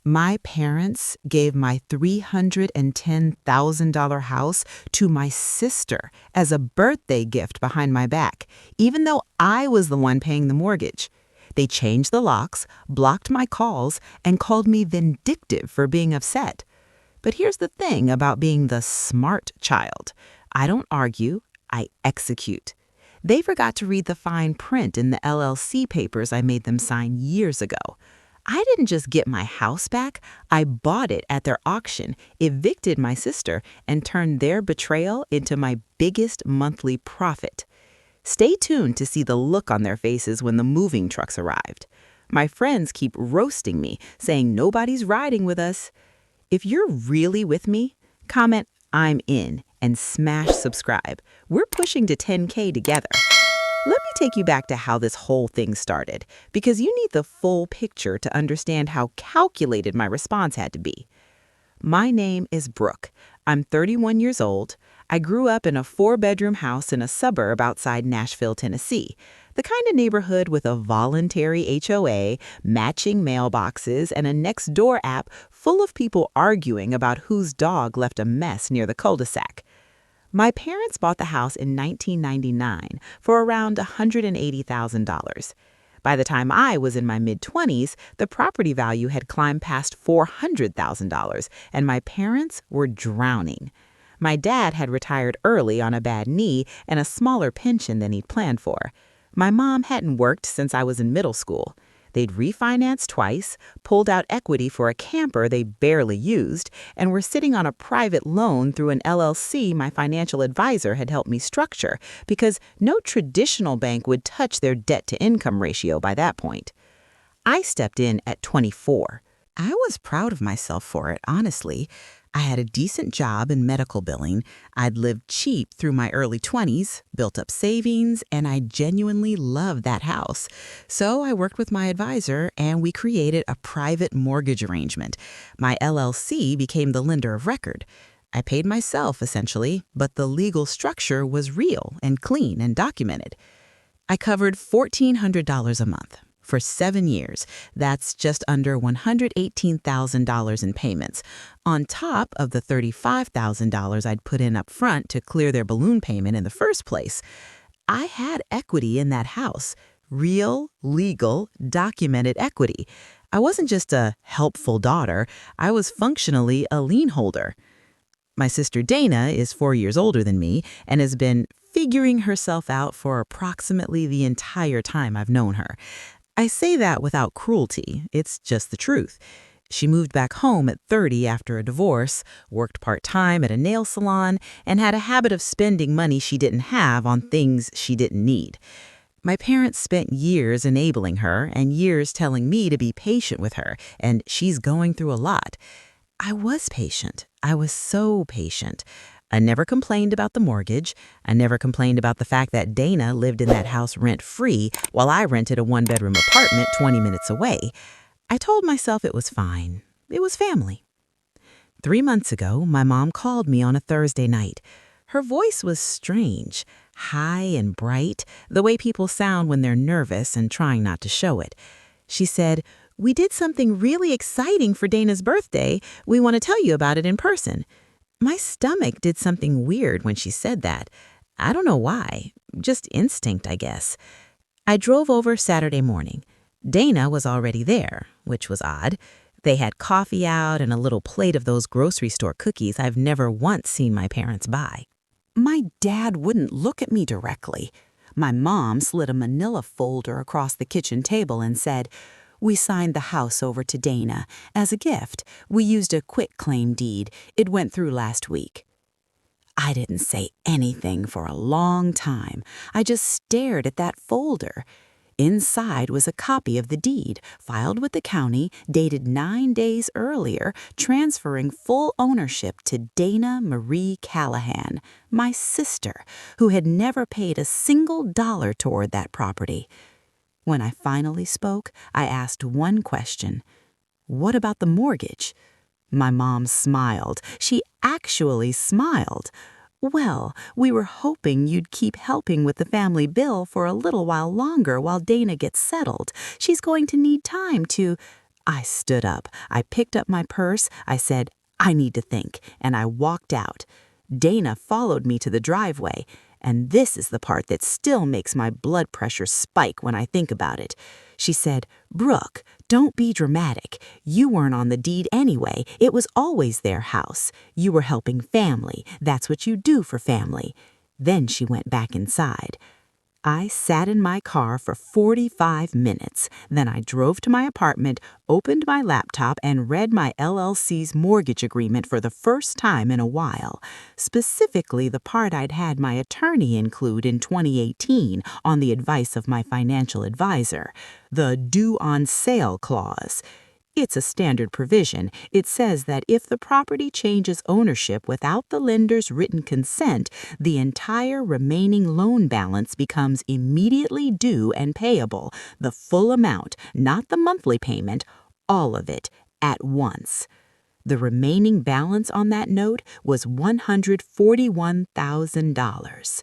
My parents gave my $310,000 house to my sister as a birthday gift behind my back, even though I was the one paying the mortgage. They changed the locks, blocked my calls, and called me vindictive for being upset. But here's the thing about being the smart child. I don't argue, I execute. They forgot to read the fine print in the LLC papers I made them sign years ago. I didn't just get my house back, I bought it at their auction, evicted my sister, and turned their betrayal into my biggest monthly profit. Stay tuned to see the look on their faces when the moving trucks arrived. My friends keep roasting me, saying nobody's riding with us. If you're really with me, comment "I'm in" and smash subscribe. We're pushing to 10K together. Let me take you back to how this whole thing started, because you need the full picture to understand how calculated my response had to be. My name is Brooke. I'm 31 years old. I grew up in a 4-bedroom house in a suburb outside Nashville, Tennessee, the kind of neighborhood with a voluntary HOA, matching mailboxes, and a next-door app full of people arguing about whose dog left a mess near the cul-de-sac. My parents bought the house in 1999 for around $180,000. By the time I was in my mid-20s, the property value had climbed past $400,000, and my parents were drowning. My dad had retired early on a bad knee and a smaller pension than he'd planned for. My mom hadn't worked since I was in middle school. They'd refinanced twice, pulled out equity for a camper they barely used, and were sitting on a private loan through an LLC my financial advisor had helped me structure, because no traditional bank would touch their debt-to-income ratio by that point. I stepped in at 24. I was proud of myself for it, honestly. I had a decent job in medical billing, I'd lived cheap through my early 20s, built up savings, and I genuinely loved that house. So I worked with my advisor and we created a private mortgage arrangement. My LLC became the lender of record. I paid myself, essentially, but the legal structure was real and clean and documented. I covered $1,400 a month. For 7 years, that's just under $118,000 in payments, on top of the $35,000 I'd put in up front to clear their balloon payment in the first place. I had equity in that house, real, legal, documented equity. I wasn't just a helpful daughter, I was functionally a lien holder. My sister Dana is 4 years older than me and has been figuring herself out for approximately the entire time I've known her. I say that without cruelty, it's just the truth. She moved back home at 30 after a divorce, worked part-time at a nail salon, and had a habit of spending money she didn't have on things she didn't need. My parents spent years enabling her and years telling me to be patient with her, and she's going through a lot. I was patient. I was so patient. I never complained about the mortgage. I never complained about the fact that Dana lived in that house rent-free while I rented a 1-bedroom apartment 20 minutes away. I told myself it was fine. It was family. 3 months ago, my mom called me on a Thursday night. Her voice was strange, high and bright, the way people sound when they're nervous and trying not to show it. She said, "We did something really exciting for Dana's birthday. We want to tell you about it in person." My stomach did something weird when she said that. I don't know why. Just instinct, I guess. I drove over Saturday morning. Dana was already there, which was odd. They had coffee out and a little plate of those grocery store cookies I've never once seen my parents buy. My dad wouldn't look at me directly. My mom slid a manila folder across the kitchen table and said, "We signed the house over to Dana. As a gift, we used a quitclaim deed. It went through last week." I didn't say anything for a long time. I just stared at that folder. Inside was a copy of the deed, filed with the county, dated 9 days earlier, transferring full ownership to Dana Marie Callahan, my sister, who had never paid a single dollar toward that property. When I finally spoke, I asked one question. "What about the mortgage?" My mom smiled. She actually smiled. "Well, we were hoping you'd keep helping with the family bill for a little while longer while Dana gets settled. She's going to need time to—" I stood up. I picked up my purse. I said, "I need to think," and I walked out. Dana followed me to the driveway, and this is the part that still makes my blood pressure spike when I think about it. She said, "Brooke, don't be dramatic. You weren't on the deed anyway. It was always their house. You were helping family. That's what you do for family." Then she went back inside. I sat in my car for 45 minutes. Then I drove to my apartment, opened my laptop, and read my LLC's mortgage agreement for the first time in a while, specifically the part I'd had my attorney include in 2018 on the advice of my financial advisor, the due on sale clause. It's a standard provision. It says that if the property changes ownership without the lender's written consent, the entire remaining loan balance becomes immediately due and payable, the full amount, not the monthly payment, all of it, at once. The remaining balance on that note was $141,000.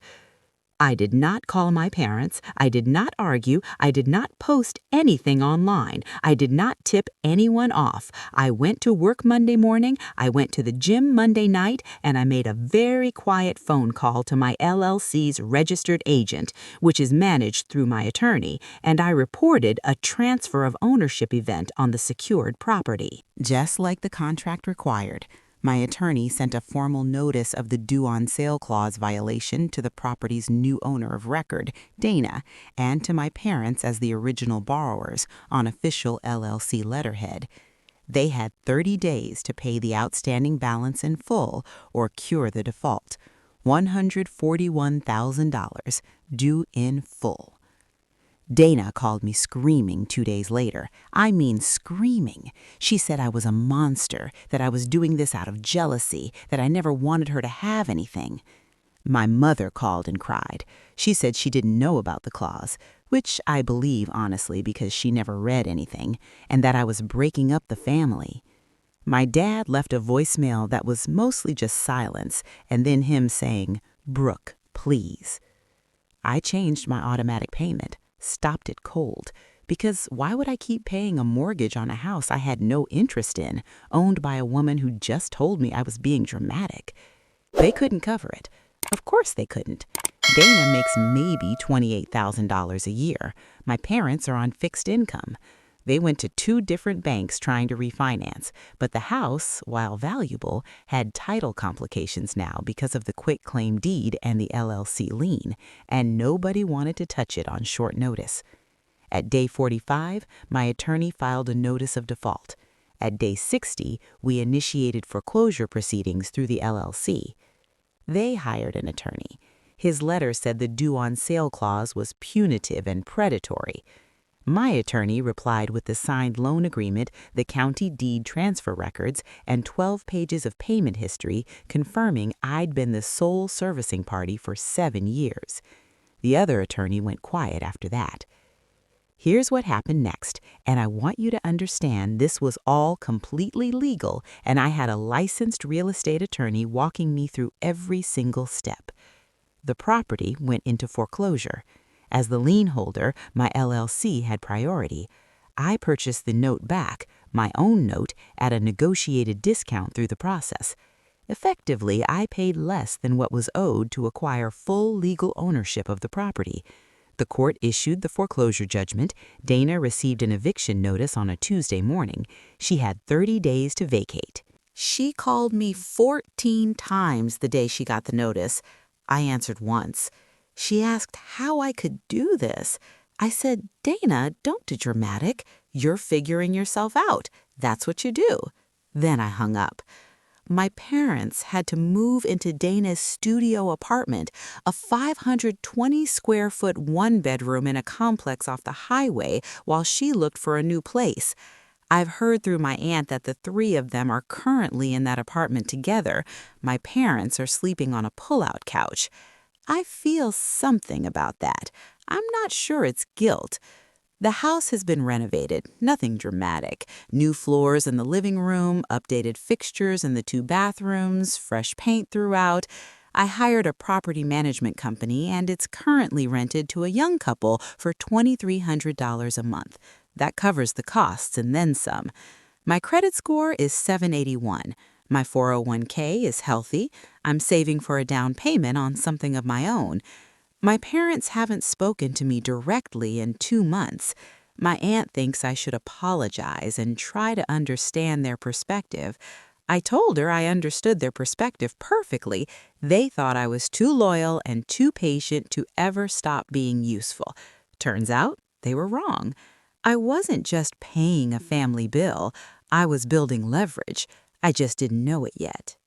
I did not call my parents. I did not argue. I did not post anything online. I did not tip anyone off. I went to work Monday morning. I went to the gym Monday night, and I made a very quiet phone call to my LLC's registered agent, which is managed through my attorney, and I reported a transfer of ownership event on the secured property. Just like the contract required, my attorney sent a formal notice of the due on sale clause violation to the property's new owner of record, Dana, and to my parents as the original borrowers on official LLC letterhead. They had 30 days to pay the outstanding balance in full or cure the default, $141,000 due in full. Dana called me screaming 2 days later. I mean screaming. She said I was a monster, that I was doing this out of jealousy, that I never wanted her to have anything. My mother called and cried. She said she didn't know about the clause, which I believe honestly because she never read anything, and that I was breaking up the family. My dad left a voicemail that was mostly just silence, and then him saying, "Brooke, please." I changed my automatic payment. Stopped it cold, because why would I keep paying a mortgage on a house I had no interest in, owned by a woman who just told me I was being dramatic? They couldn't cover it. Of course they couldn't. Dana makes maybe $28,000 a year. My parents are on fixed income. They went to 2 different banks trying to refinance, but the house, while valuable, had title complications now because of the quitclaim deed and the LLC lien, and nobody wanted to touch it on short notice. At day 45, my attorney filed a notice of default. At day 60, we initiated foreclosure proceedings through the LLC. They hired an attorney. His letter said the due on sale clause was punitive and predatory. My attorney replied with the signed loan agreement, the county deed transfer records, and 12 pages of payment history confirming I'd been the sole servicing party for 7 years. The other attorney went quiet after that. Here's what happened next, and I want you to understand this was all completely legal, and I had a licensed real estate attorney walking me through every single step. The property went into foreclosure. As the lien holder, my LLC had priority. I purchased the note back, my own note, at a negotiated discount through the process. Effectively, I paid less than what was owed to acquire full legal ownership of the property. The court issued the foreclosure judgment. Dana received an eviction notice on a Tuesday morning. She had 30 days to vacate. She called me 14 times the day she got the notice. I answered once. She asked how I could do this. I said, "Dana, don't be dramatic. You're figuring yourself out. That's what you do." Then I hung up. My parents had to move into Dana's studio apartment, a 520-square-foot one-bedroom in a complex off the highway, while she looked for a new place. I've heard through my aunt that the 3 of them are currently in that apartment together. My parents are sleeping on a pull-out couch. I feel something about that. I'm not sure it's guilt. The house has been renovated, nothing dramatic. New floors in the living room, updated fixtures in the 2 bathrooms, fresh paint throughout. I hired a property management company, and it's currently rented to a young couple for $2,300 a month. That covers the costs and then some. My credit score is 781. My 401k is healthy. I'm saving for a down payment on something of my own. My parents haven't spoken to me directly in 2 months. My aunt thinks I should apologize and try to understand their perspective. I told her I understood their perspective perfectly. They thought I was too loyal and too patient to ever stop being useful. Turns out they were wrong. I wasn't just paying a family bill. I was building leverage. I just didn't know it yet.